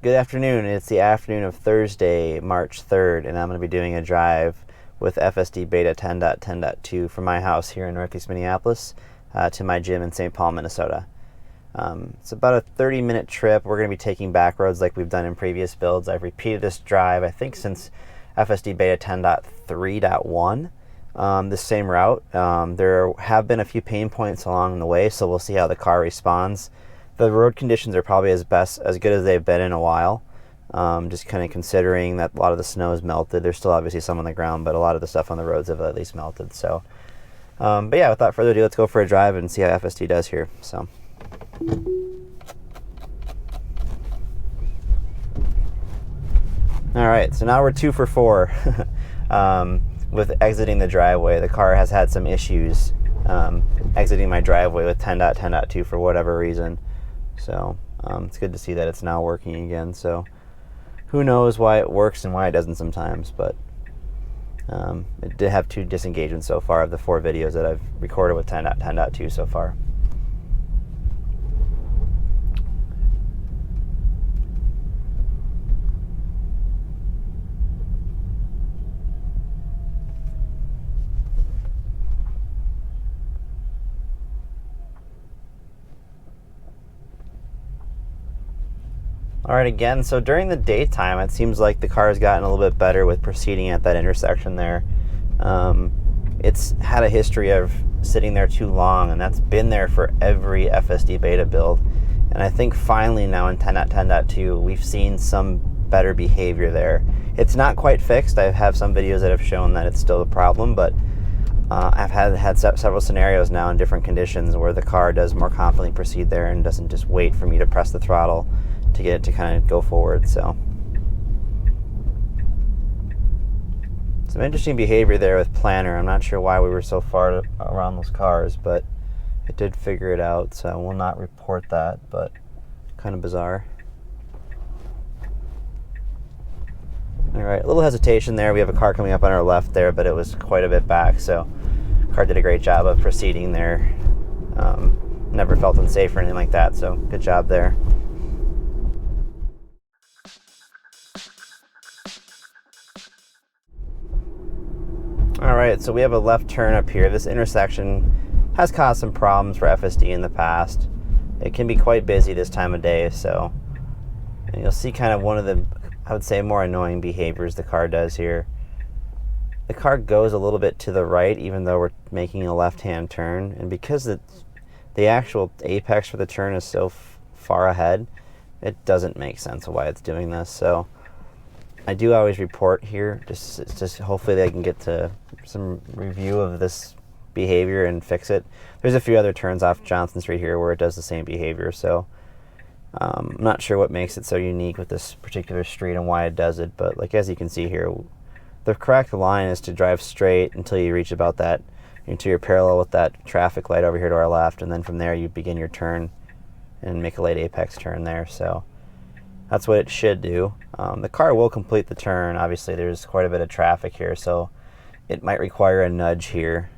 Good afternoon. It's the afternoon of Thursday, March 3rd, and I'm going to be doing a drive with FSD Beta 10.10.2 from my house here in Northeast Minneapolis to my gym in St. Paul, Minnesota. It's about a 30-minute trip. We're going to be taking back roads like we've done in previous builds. I've repeated this drive, I think, since FSD Beta 10.3.1, this same route. There have been a few pain points along the way, so we'll see how the car responds. The road conditions are probably as good as they've been in a while. Just kind of considering that a lot of the snow is melted. There's still obviously some on the ground, but a lot of the stuff on the roads have at least melted. So, but yeah, without further ado, let's go for a drive and see how FSD does here. So. All right, so now we're 2 for 4 with exiting the driveway. The car has had some issues exiting my driveway with 10.10.2 for whatever reason. So it's good to see that it's now working again. So who knows why it works and why it doesn't sometimes, but it did have 2 disengagements so far of the 4 videos that I've recorded with 10.10.2 so far. All right, again, so during the daytime, it seems like the car has gotten a little bit better with proceeding at that intersection there. It's had a history of sitting there too long, and that's been there for every FSD Beta build. And I think finally now in 10.10.2, we've seen some better behavior there. It's not quite fixed. I have some videos that have shown that it's still a problem, but I've had several scenarios now in different conditions where the car does more confidently proceed there and doesn't just wait for me to press the throttle to get it to kind of go forward. So some interesting behavior there with planner. I'm not sure why we were so far around those cars, but it did figure it out, so I will not report that, but kind of bizarre. All right, a little hesitation there. We have a car coming up on our left there, but it was quite a bit back, so the car did a great job of proceeding there. Never felt unsafe or anything like that, so good job there. All right, so we have a left turn up here. This intersection has caused some problems for FSD in the past. It can be quite busy this time of day, so and you'll see kind of one of the, I would say, more annoying behaviors the car does here. The car goes a little bit to the right, even though we're making a left-hand turn, and because the actual apex for the turn is so far ahead, it doesn't make sense of why it's doing this. So I do always report here, just hopefully they can get to some review of this behavior and fix it. There's a few other turns off Johnson Street here where it does the same behavior, so I'm not sure what makes it so unique with this particular street and why it does it, but like as you can see here, the correct line is to drive straight until you reach about that, until you're parallel with that traffic light over here to our left, and then from there you begin your turn and make a late apex turn there. So that's what it should do. The car will complete the turn. Obviously, there's quite a bit of traffic here, so it might require a nudge here.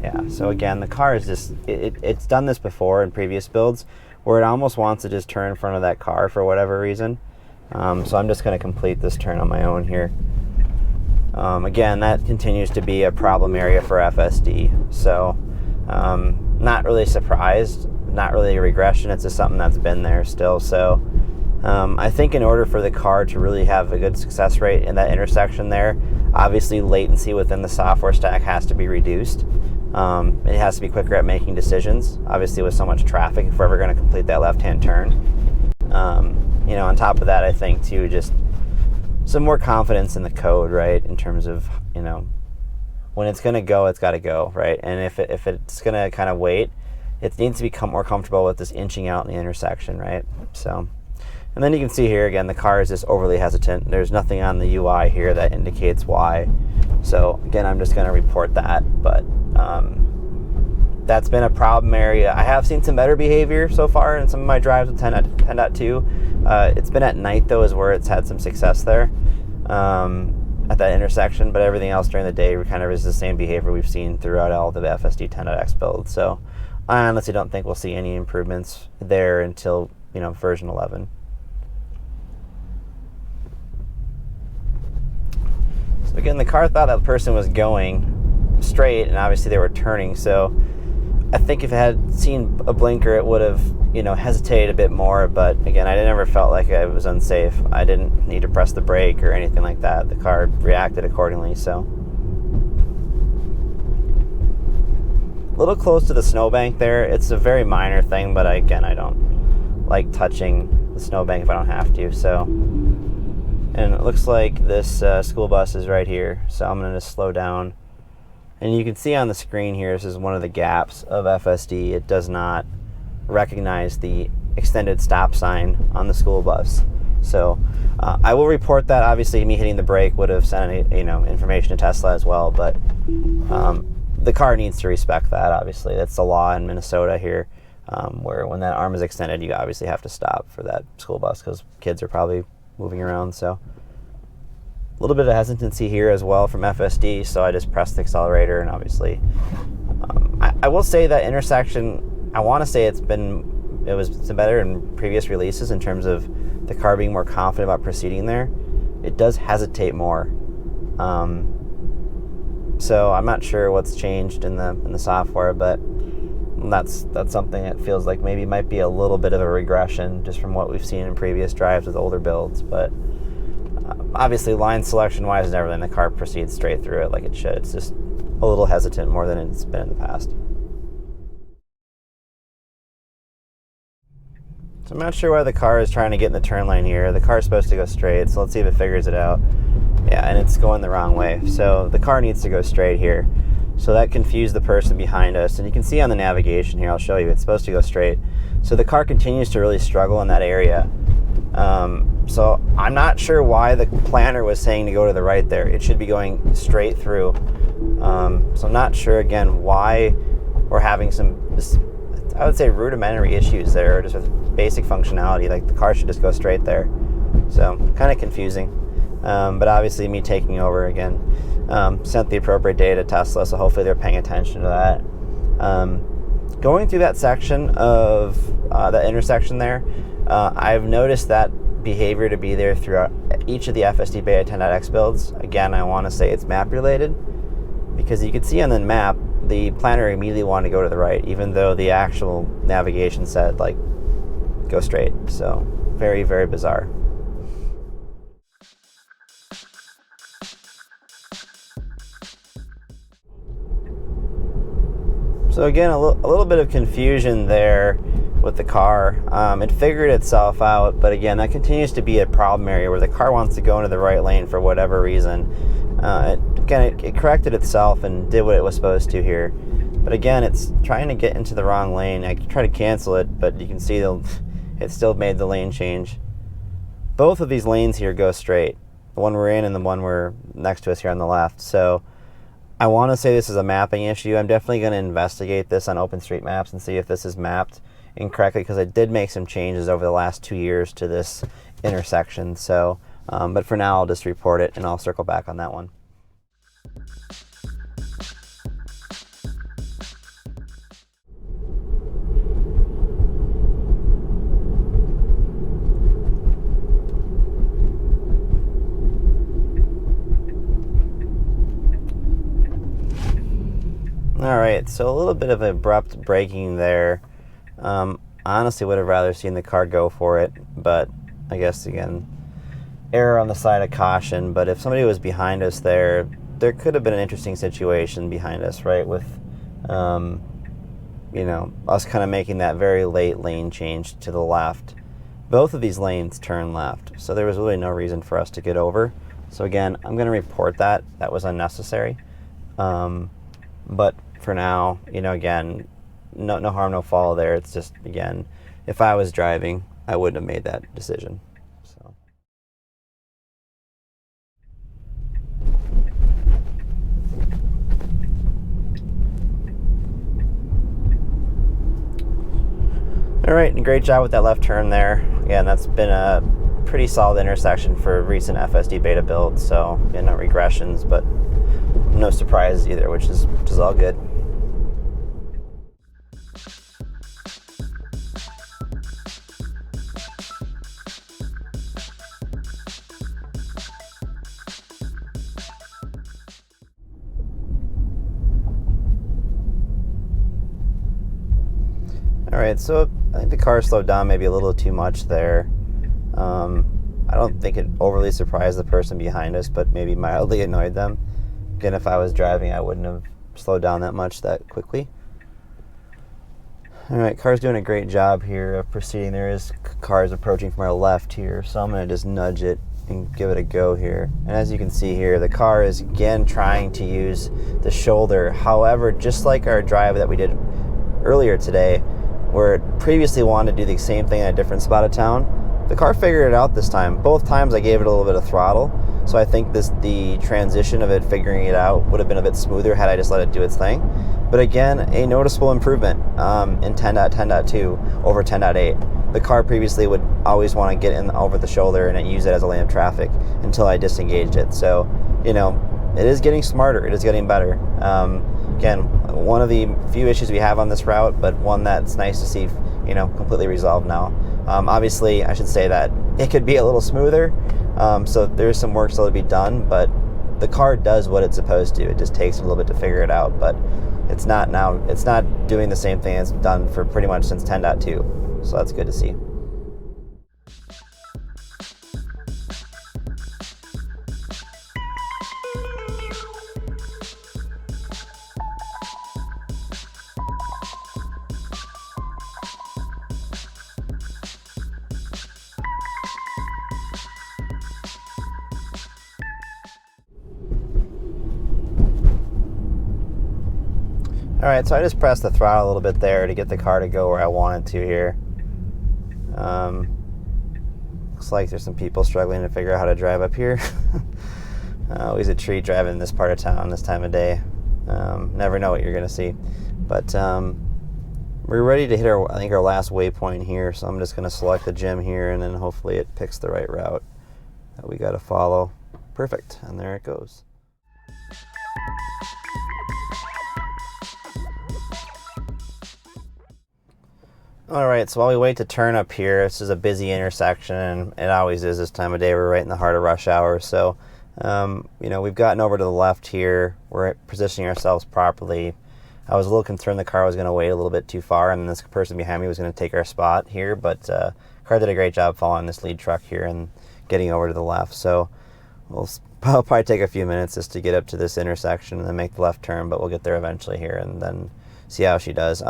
Yeah, so again, the car is just, it's done this before in previous builds, where it almost wants to just turn in front of that car for whatever reason. So I'm just going to complete this turn on my own here. Again, that continues to be a problem area for FSD, so not really surprised, not really a regression. It's just something that's been there still. So I think in order for the car to really have a good success rate in that intersection there, obviously latency within the software stack has to be reduced. It has to be quicker at making decisions. Obviously, with so much traffic, if we're ever going to complete that left-hand turn. You know, on top of that, I think too, just some more confidence in the code, right? In terms of, you know, when it's going to go, it's got to go, right? And if it's going to kind of wait, it needs to become more comfortable with this inching out in the intersection, right? So, and then you can see here again, the car is just overly hesitant. There's nothing on the UI here that indicates why. So again, I'm just going to report that, but that's been a problem area. I have seen some better behavior so far in some of my drives with 10.2. It's been at night though is where it's had some success there. at that intersection, but everything else during the day kind of is the same behavior we've seen throughout all the FSD 10.x builds. So I honestly don't think we'll see any improvements there until, you know, version 11. So again, the car thought that person was going straight, and obviously they were turning, so I think if it had seen a blinker, it would have, you know, hesitated a bit more. But again, I never felt like I was unsafe. I didn't need to press the brake or anything like that. The car reacted accordingly. So a little close to the snowbank there. It's a very minor thing, but again, I don't like touching the snowbank if I don't have to. So, and it looks like this school bus is right here. So I'm going to just slow down. And you can see on the screen here, this is one of the gaps of FSD. It does not recognize the extended stop sign on the school bus. So I will report that. Obviously, me hitting the brake would have sent information to Tesla as well, but the car needs to respect that, obviously. That's the law in Minnesota here, where when that arm is extended, you obviously have to stop for that school bus because kids are probably moving around. So a little bit of hesitancy here as well from FSD, so I just pressed the accelerator, and obviously I will say that intersection, I want to say it was better in previous releases in terms of the car being more confident about proceeding there. It does hesitate more, so I'm not sure what's changed in the software, but that's something that feels like maybe might be a little bit of a regression just from what we've seen in previous drives with older builds. But obviously, line selection wise and everything, the car proceeds straight through it like it should. It's just a little hesitant more than it's been in the past. So I'm not sure why the car is trying to get in the turn lane here. The car is supposed to go straight, so let's see if it figures it out. Yeah, and it's going the wrong way. So the car needs to go straight here. So that confused the person behind us. And you can see on the navigation here, I'll show you, it's supposed to go straight. So the car continues to really struggle in that area. So I'm not sure why the planner was saying to go to the right there. It should be going straight through. So I'm not sure, again, why we're having some, I would say, rudimentary issues there, just with basic functionality. Like the car should just go straight there. So kind of confusing. But obviously me taking over again, sent the appropriate data to Tesla, so hopefully they're paying attention to that. Going through that section of that intersection there, I've noticed that behavior to be there throughout each of the FSD Beta 10.x builds. Again, I want to say it's map related, because you can see on the map the planner immediately wanted to go to the right, even though the actual navigation said like go straight. So very, very bizarre. So again, a little bit of confusion there with the car. It figured itself out, but again, that continues to be a problem area where the car wants to go into the right lane for whatever reason. It corrected itself and did what it was supposed to here. But again, it's trying to get into the wrong lane. I try to cancel it, but you can see it still made the lane change. Both of these lanes here go straight. The one we're in and the one we're next to us here on the left. So I want to say this is a mapping issue. I'm definitely going to investigate this on OpenStreetMaps and see if this is mapped incorrectly, because I did make some changes over the last 2 years to this intersection. So, but for now, I'll just report it and I'll circle back on that one. Alright, so a little bit of abrupt braking there. Honestly would have rather seen the car go for it, but I guess, again, error on the side of caution. But if somebody was behind us there could have been an interesting situation behind us, right, with us kind of making that very late lane change to the left. Both of these lanes turn left, so there was really no reason for us to get over. So again, I'm going to report that was unnecessary. But for now, again, no harm, no foul there. It's just, again, if I was driving, I wouldn't have made that decision. So. All right, and great job with that left turn there. Again, that's been a pretty solid intersection for recent FSD Beta builds, so yeah, no regressions, but no surprises either, which is all good. Alright, so I think the car slowed down maybe a little too much there. I don't think it overly surprised the person behind us, but maybe mildly annoyed them. Again, if I was driving, I wouldn't have slowed down that much that quickly. Alright, car's doing a great job here of proceeding. There is cars approaching from our left here, so I'm going to just nudge it and give it a go here. And as you can see here, the car is again trying to use the shoulder. However, just like our drive that we did earlier today, where it previously wanted to do the same thing in a different spot of town, the car figured it out this time. Both times I gave it a little bit of throttle, so I think the transition of it figuring it out would have been a bit smoother had I just let it do its thing. But again, a noticeable improvement in 10.10.2 over 10.8. The car previously would always want to get in over the shoulder and use it as a lane of traffic until I disengaged it. So, you know, it is getting smarter. It is getting better. Again, one of the few issues we have on this route, but one that's nice to see, you know, completely resolved now. Obviously, I should say that it could be a little smoother, so there's some work still to be done, but the car does what it's supposed to. It just takes a little bit to figure it out, but it's not doing the same thing it's done for pretty much since 10.2, so that's good to see. Alright, so I just pressed the throttle a little bit there to get the car to go where I want it to here. Looks like there's some people struggling to figure out how to drive up here. Always a treat driving in this part of town this time of day. Never know what you're going to see. But we're ready to hit our last waypoint here, so I'm just going to select the gym here, and then hopefully it picks the right route that we got to follow. Perfect, and there it goes. Alright, so while we wait to turn up here, this is a busy intersection, and it always is this time of day. We're right in the heart of rush hour, so you know, we've gotten over to the left here. We're positioning ourselves properly. I was a little concerned the car was going to wait a little bit too far, and this person behind me was going to take our spot here, but the car did a great job following this lead truck here and getting over to the left. So we'll probably take a few minutes just to get up to this intersection and then make the left turn, but we'll get there eventually here and then see how she does.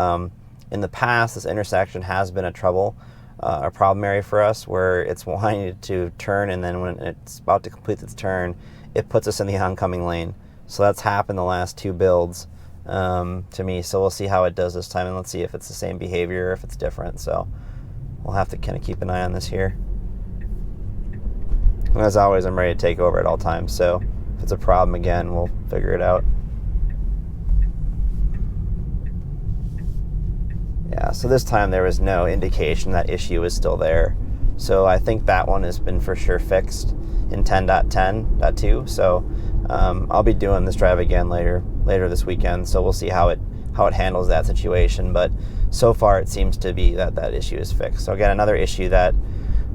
In the past, this intersection has been a problem area for us, where it's wanting to turn, and then when it's about to complete its turn, it puts us in the oncoming lane. So that's happened the last two builds to me. So we'll see how it does this time, and let's see if it's the same behavior or if it's different. So we'll have to kind of keep an eye on this here. And as always, I'm ready to take over at all times. So if it's a problem again, we'll figure it out. Yeah, so this time there was no indication that issue is still there. So I think that one has been for sure fixed in 10.10.2. So I'll be doing this drive again later this weekend. So we'll see how it handles that situation. But so far it seems to be that issue is fixed. So again, another issue that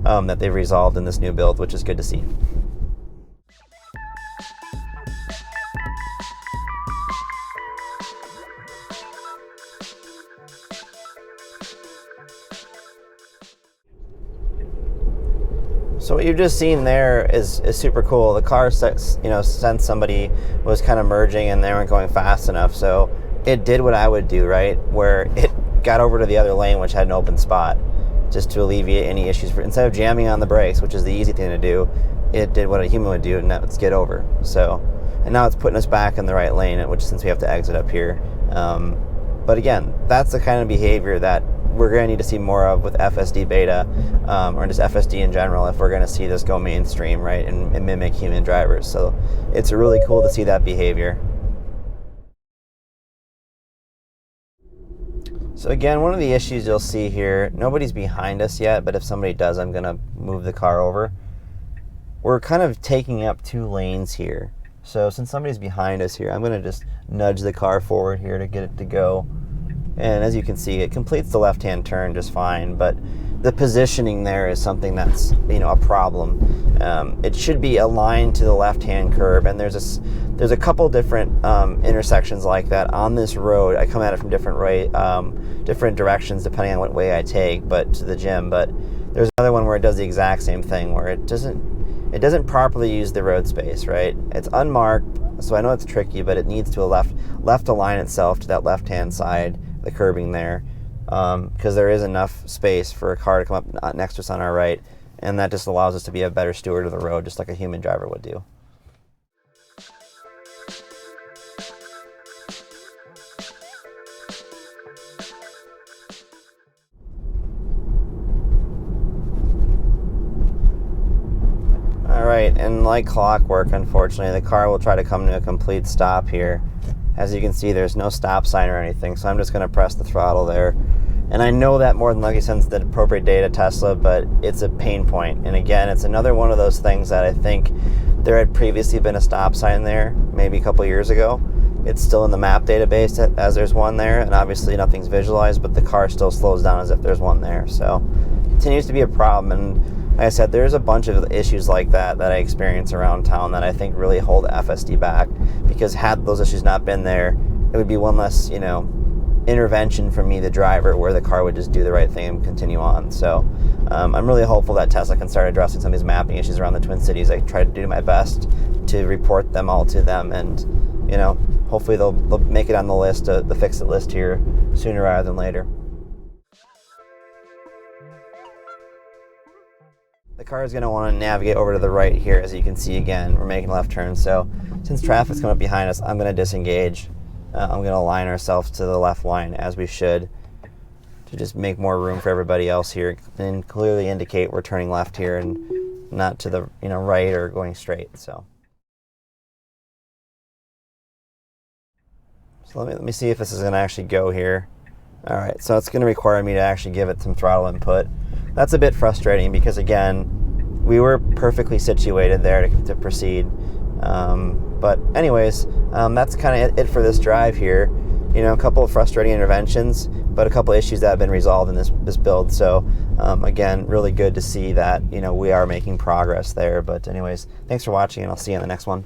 they've resolved in this new build, which is good to see. So what you've just seen there is super cool. The car, since somebody was kind of merging and they weren't going fast enough, so it did what I would do, right? Where it got over to the other lane, which had an open spot, just to alleviate any issues. Instead of jamming on the brakes, which is the easy thing to do, it did what a human would do, and that's get over. So, and now it's putting us back in the right lane, which since we have to exit up here. But again, that's the kind of behavior that we're going to need to see more of with FSD Beta, or just FSD in general, if we're going to see this go mainstream, right, and mimic human drivers. So it's really cool to see that behavior. So again, one of the issues you'll see here, nobody's behind us yet, but if somebody does, I'm going to move the car over. We're kind of taking up 2 lanes here. So since somebody's behind us here, I'm going to just nudge the car forward here to get it to go. And as you can see, it completes the left-hand turn just fine, but the positioning there is something that's, a problem. It should be aligned to the left-hand curb, and there's a couple different intersections like that on this road. I come at it from different directions depending on what way I take, to the gym. But there's another one where it does the exact same thing, where it doesn't properly use the road space, right? It's unmarked, so I know it's tricky, but it needs to left align itself to that left-hand side, the curbing there, because there is enough space for a car to come up next to us on our right, and that just allows us to be a better steward of the road, just like a human driver would do. All right, and like clockwork, unfortunately, the car will try to come to a complete stop here. As you can see, there's no stop sign or anything, so I'm just going to press the throttle there. And I know that more than likely sends the appropriate data to Tesla, but it's a pain point. And again, it's another one of those things that I think there had previously been a stop sign there, maybe a couple years ago. It's still in the map database as there's one there, and obviously nothing's visualized, but the car still slows down as if there's one there. So it continues to be a problem. And like I said, there's a bunch of issues like that I experience around town that I think really hold FSD back, because had those issues not been there, it would be one less, intervention from me, the driver, where the car would just do the right thing and continue on. So I'm really hopeful that Tesla can start addressing some of these mapping issues around the Twin Cities. I try to do my best to report them all to them, and hopefully they'll make it on the list, the fix-it list here, sooner rather than later. The car is going to want to navigate over to the right here. As you can see, again, we're making left turns. So since traffic's coming up behind us, I'm going to disengage. I'm going to align ourselves to the left line, as we should, to just make more room for everybody else here, and clearly indicate we're turning left here and not to the right or going straight. So let me see if this is going to actually go here. All right, so it's going to require me to actually give it some throttle input. That's a bit frustrating because, again, we were perfectly situated there to proceed. But anyways, that's kind of it for this drive here. A couple of frustrating interventions, but a couple of issues that have been resolved in this build. So again, really good to see that we are making progress there. But anyways, thanks for watching, and I'll see you in the next one.